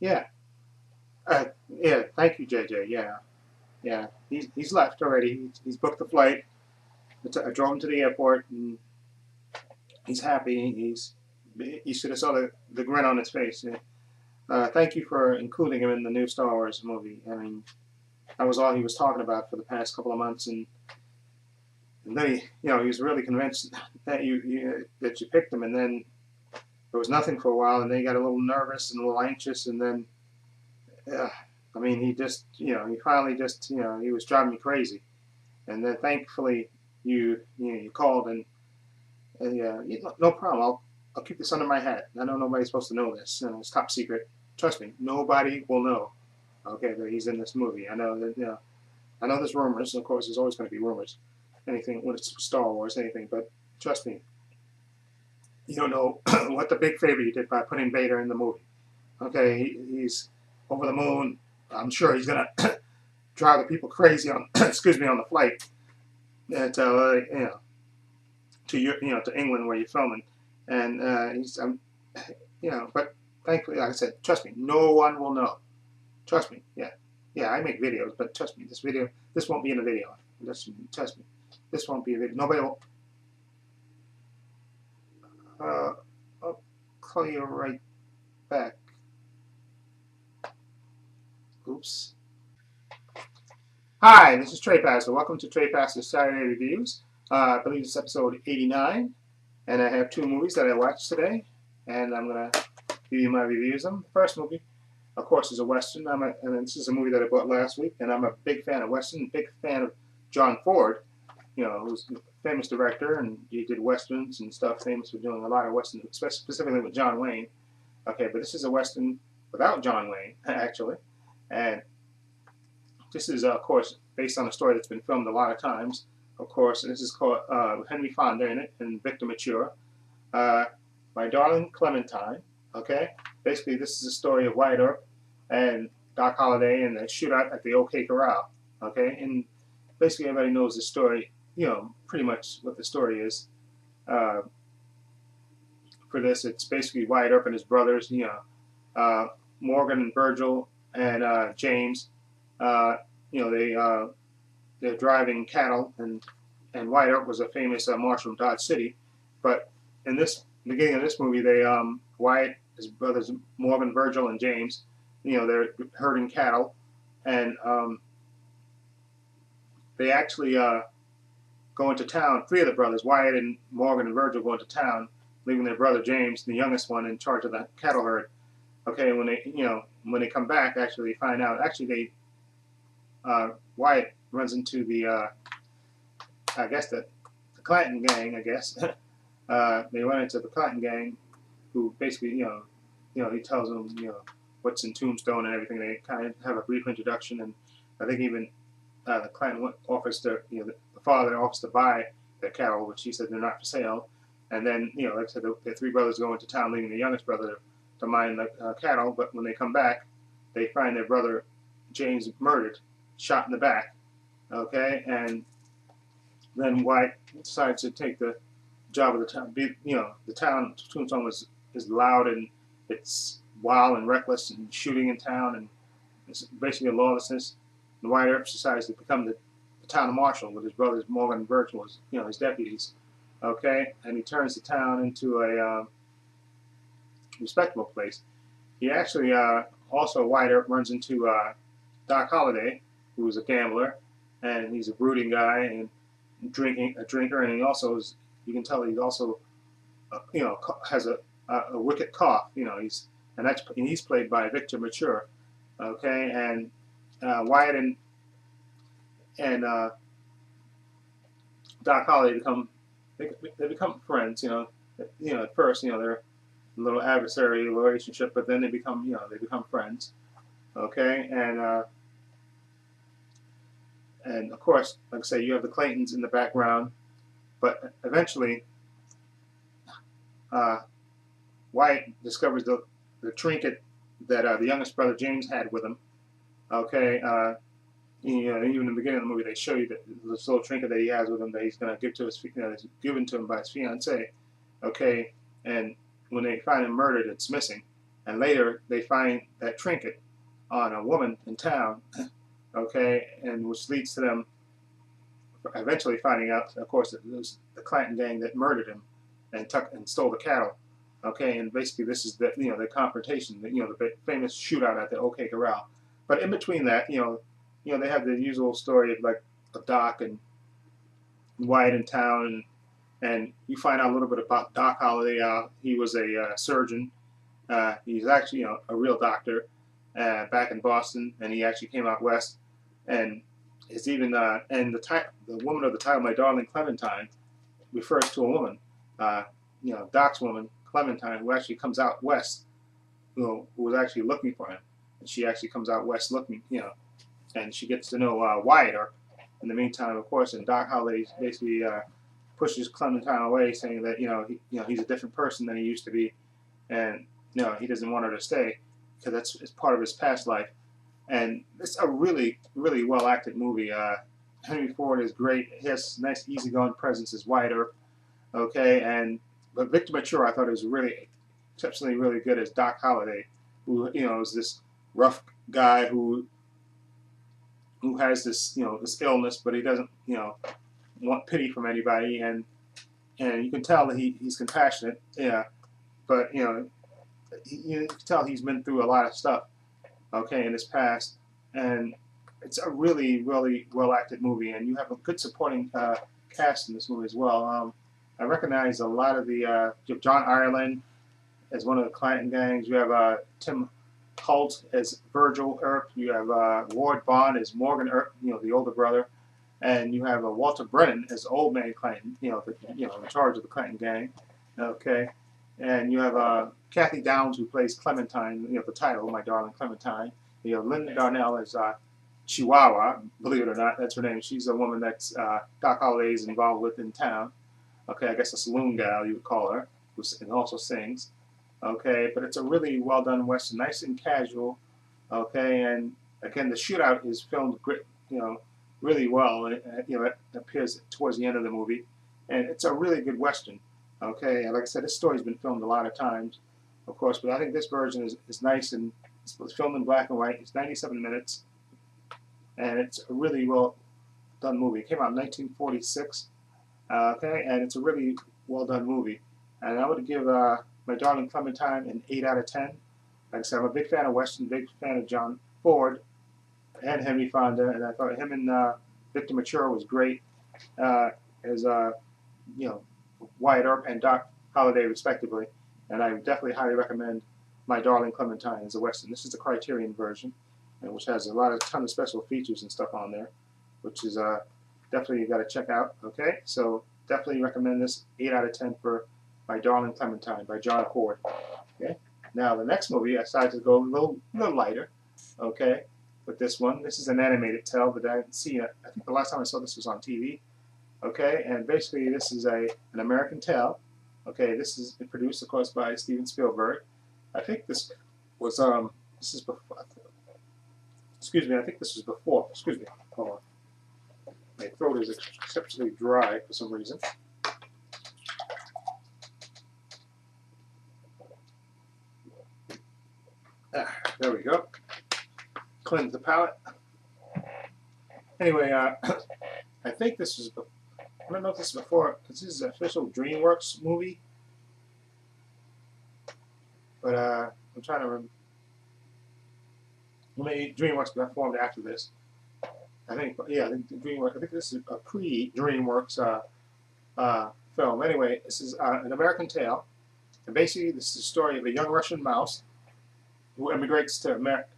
Yeah. Yeah. Thank you, JJ. Yeah. Yeah. He's left already. He's booked the flight. I drove him to the airport, and he's happy. You should have saw the grin on his face. Yeah. Thank you for including him in the new Star Wars movie. I mean, that was all he was talking about for the past couple of months, and then he was really convinced that you picked him, and then there was nothing for a while, and then he got a little nervous and a little anxious, and then, uh, I mean, he finally just, he was driving me crazy, and then thankfully you called, and yeah, no problem. I'll keep this under my hat. I know nobody's supposed to know this. It's top secret. Trust me, nobody will know. Okay, that he's in this movie. I know that I know there's rumors. Of course, there's always going to be rumors. Anything when it's Star Wars, anything. But trust me, you don't know what the big favor you did by putting Vader in the movie. Okay, he's over the moon. I'm sure he's gonna drive the people crazy on excuse me on the flight and to England where you're filming, and but thankfully, like I said, trust me, no one will know. Trust me, yeah, yeah, I make videos, but trust me, this won't be in a video. Trust me, this won't be a video. Nobody will. I'll call you right back. Oops. Hi, this is Trepacer. Welcome to Trepacer's Saturday Reviews. I believe it's episode 89, and I have two movies that I watched today, and I'm going to give you my reviews of them. The first movie, of course, is a Western, and this is a movie that I bought last week, and I'm a big fan of Western, big fan of John Ford, who's a famous director, and he did Westerns and stuff, famous for doing a lot of Westerns, specifically with John Wayne. Okay, but this is a Western without John Wayne, actually, and this is, of course, based on a story that's been filmed a lot of times, of course, and this is called Henry Fonda in it, and Victor Mature. My Darling Clementine, okay? Basically, this is a story of Wyatt Earp and Doc Holliday and the shootout at the OK Corral, okay? And basically, everybody knows the story, pretty much what the story is. For this, it's basically Wyatt Earp and his brothers, Morgan and Virgil and James. They're driving cattle, and Wyatt Earp was a famous marshal from Dodge City. But in this beginning of this movie, Wyatt, his brothers Morgan, Virgil, and James, they're herding cattle, and they actually go into town. Three of the brothers, Wyatt and Morgan and Virgil, go into town, leaving their brother James, the youngest one, in charge of the cattle herd. Okay, when they come back, actually they find out. Actually, Wyatt runs into the Clanton gang. I guess they run into the Clanton gang, who basically he tells them what's in Tombstone and everything. They kind of have a brief introduction, and I think even the Clanton offers the father offers to buy the cattle, which he said they're not for sale. And then like I said, the three brothers go into town, leaving the youngest brother to mind the cattle. But when they come back, they find their brother James murdered, shot in the back. Okay, and then White decides to take the job of the town. The town Tombstone is loud, and it's wild and reckless and shooting in town, and it's basically a lawlessness. And Wyatt Earp decides to become the town marshal with his brothers Morgan and Virgil as his deputies. Okay, and he turns the town into a respectable place. He actually also Wyatt Earp runs into Doc Holliday, who's a gambler, and he's a brooding guy and a drinker, and he also is. You can tell he's also, has a wicked cough. He's played by Victor Mature. Okay, and Wyatt and Doc Holliday they become friends. At first they're a little adversarial relationship, but then they become friends. Okay, and of course, like I say, you have the Claytons in the background, but eventually, Wyatt discovers the trinket that the youngest brother James had with him. Okay, even in the beginning of the movie, they show you that this little trinket that he has with him that he's going to give to that's given to him by his fiancee. Okay, and when they find him murdered, it's missing. and later they find that trinket on a woman in town, okay, and which leads to them eventually finding out, of course, that it was the Clanton gang that murdered him and stole the cattle. Okay, and basically this is the confrontation, the famous shootout at the OK Corral. But in between that, they have the usual story of like of Doc and Wyatt in town, and you find out a little bit about Doc Holliday. He was a surgeon. He's actually a real doctor back in Boston, and he actually came out west. And it's even and the woman of the title, My Darling Clementine, refers to a woman, Doc's woman, Clementine, who actually comes out west, who was actually looking for him, and she actually comes out west looking, and she gets to know Wyatt in the meantime, of course, and Doc Holliday basically pushes Clementine away, saying that he's a different person than he used to be, and he doesn't want her to stay because it's part of his past life. And it's a really, really well acted movie. Henry Ford is great. He has nice, easygoing presence as Wyatt Earp. Okay, but Victor Mature I thought was really exceptionally really good as Doc Holliday, who is this rough guy who has this this illness, but he doesn't want pity from anybody, and you can tell that he's compassionate. Yeah, but you can tell he's been through a lot of stuff. Okay, in his past, and it's a really, really well acted movie, and you have a good supporting cast in this movie as well. I recognize a lot of you have John Ireland as one of the Clanton gangs. You have Tim Holt as Virgil Earp. You have Ward Bond as Morgan Earp, the older brother, and you have Walter Brennan as Old Man Clanton, in charge of the Clanton gang. Okay. And you have Kathy Downs, who plays Clementine, the title, My Darling Clementine. You have Linda Darnell as Chihuahua, believe it or not, that's her name. She's a woman that's Doc Holliday is involved with in town. Okay, I guess a saloon gal, you would call her, and also sings. Okay, but it's a really well done Western, nice and casual. Okay, and again, the shootout is filmed great, really well. It appears towards the end of the movie, and it's a really good Western. Okay, and like I said, this story's been filmed a lot of times, of course, but I think this version is nice, and it's filmed in black and white. It's 97 minutes, and it's a really well done movie. It came out in 1946, okay, and it's a really well done movie. And I would give My Darling Clementine an 8 out of 10. Like I said, I'm a big fan of Western, big fan of John Ford and Henry Fonda, and I thought him and Victor Mature was great as Wyatt Earp and Doc Holliday, respectively, and I would definitely highly recommend My Darling Clementine as a Western. This is the Criterion version, which has a ton of special features and stuff on there, which is definitely you got to check out. Okay, so definitely recommend this 8 out of 10 for My Darling Clementine by John Ford. Okay, now the next movie I decided to go a little lighter. Okay, with this one, this is an animated tale, but I haven't seen it. I think the last time I saw this was on TV. Okay, and basically this is an American Tale. Okay, this is produced, of course, by Steven Spielberg. I think this was this is before. Excuse me, I think this was before. Excuse me, hold on. My throat is exceptionally dry for some reason. There we go. Cleanse the palate. Anyway, I think this was. I don't know if this is before, because this is an official DreamWorks movie. But I'm trying to remember. Maybe DreamWorks got formed after this. I think, yeah, I think DreamWorks. I think this is a pre-DreamWorks film. Anyway, this is an American Tale, and basically this is the story of a young Russian mouse who immigrates to America.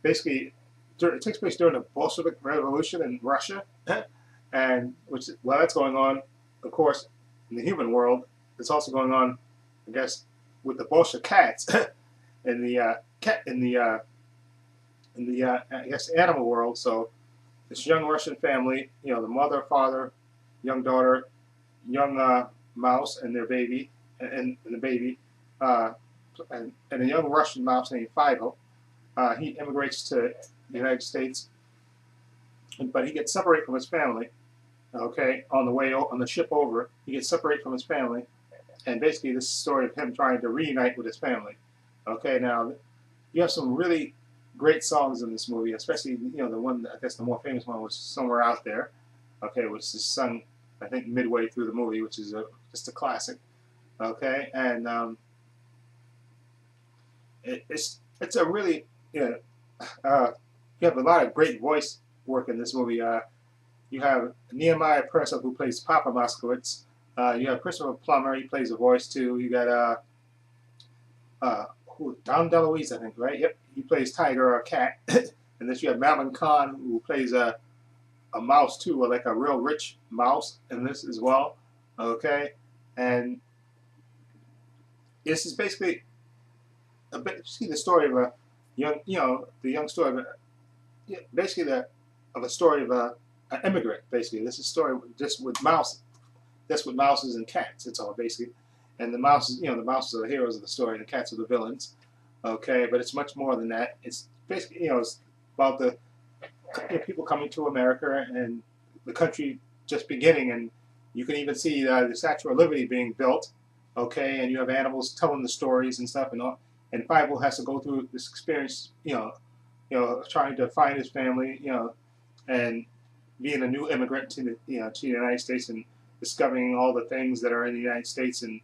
Basically, it takes place during the Bolshevik Revolution in Russia. And while that's going on, of course, in the human world, it's also going on, I guess, with the Bolshevik cats in the I guess animal world. So this young Russian family, the mother, father, young daughter, young mouse, and their baby, and the baby, and a young Russian mouse named Fido. He immigrates to the United States, but he gets separated from his family. Okay, on the ship over, he gets separated from his family, and basically this is the story of him trying to reunite with his family. Okay, now you have some really great songs in this movie, especially the one, I guess the more famous one was "Somewhere Out There," okay, which is sung I think midway through the movie, which is just a classic. Okay, and it's a really you have a lot of great voice work in this movie. You have Nehemiah Purcell who plays Papa Moskowitz. You have Christopher Plummer, he plays a voice too. You got Don DeLuise, I think, right? Yep, he plays Tiger or Cat. And then you have Malvin Kahn who plays a mouse too, or like a real rich mouse in this as well. Okay, and this is basically a bit see the story of a young, the young story of basically of a story of an immigrant. Basically, this is a story just with mouse, just with mouses and cats. It's all basically, and the mouses, the mouses are the heroes of the story, and the cats are the villains. Okay, but it's much more than that. It's basically, it's about the people coming to America and the country just beginning, and you can even see the Statue of Liberty being built. Okay, and you have animals telling the stories and stuff, and all. And Fievel has to go through this experience, trying to find his family, and being a new immigrant to to the United States and discovering all the things that are in the United States, and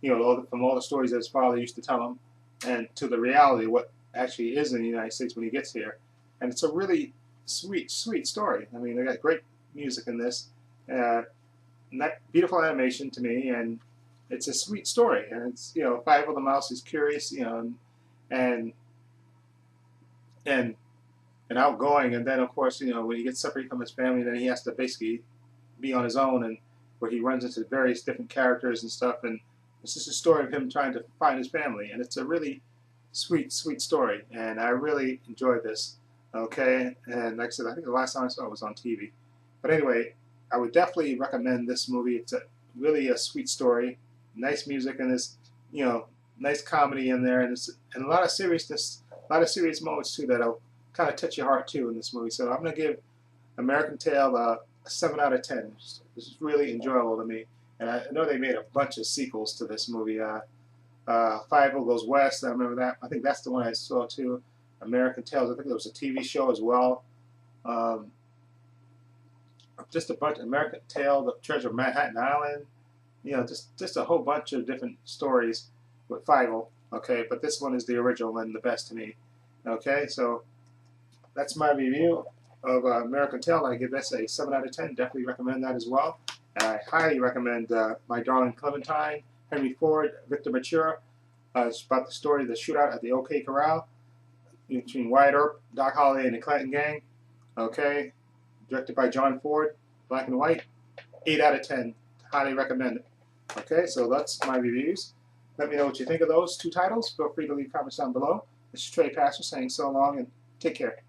from all the stories that his father used to tell him, and to the reality of what actually is in the United States when he gets here. And it's a really sweet, sweet story. I mean, they got great music in this, beautiful animation to me, and it's a sweet story. And it's Fievel the mouse is curious, and and and outgoing, and then of course when he gets separated from his family, then he has to basically be on his own, and where he runs into various different characters and stuff, and it's just a story of him trying to find his family, and it's a really sweet, sweet story, and I really enjoyed this. Okay, and like I said, I think the last time I saw it was on TV, but anyway, I would definitely recommend this movie. It's really a sweet story, nice music, and this nice comedy in there, and a lot of seriousness, a lot of serious moments too that'll kind of touch your heart too in this movie. So I'm gonna give American Tail a 7 out of 10. This is really enjoyable to me, and I know they made a bunch of sequels to this movie. Fievel Goes West, I remember that. I think that's the one I saw too. American Tales, I think there was a TV show as well. Um, just a bunch. American Tail, The Treasure of Manhattan Island. Just a whole bunch of different stories with Fievel. Okay, but this one is the original and the best to me. Okay, so that's my review of American Tail. I give this a 7 out of 10. Definitely recommend that as well. And I highly recommend My Darling Clementine, Henry Ford, Victor Mature. It's about the story of the shootout at the OK Corral between Wyatt Earp, Doc Holliday, and the Clinton Gang. Okay, directed by John Ford, black and white. 8 out of 10. Highly recommend it. Okay, so that's my reviews. Let me know what you think of those two titles. Feel free to leave comments down below. This is Trepacer saying so long and take care.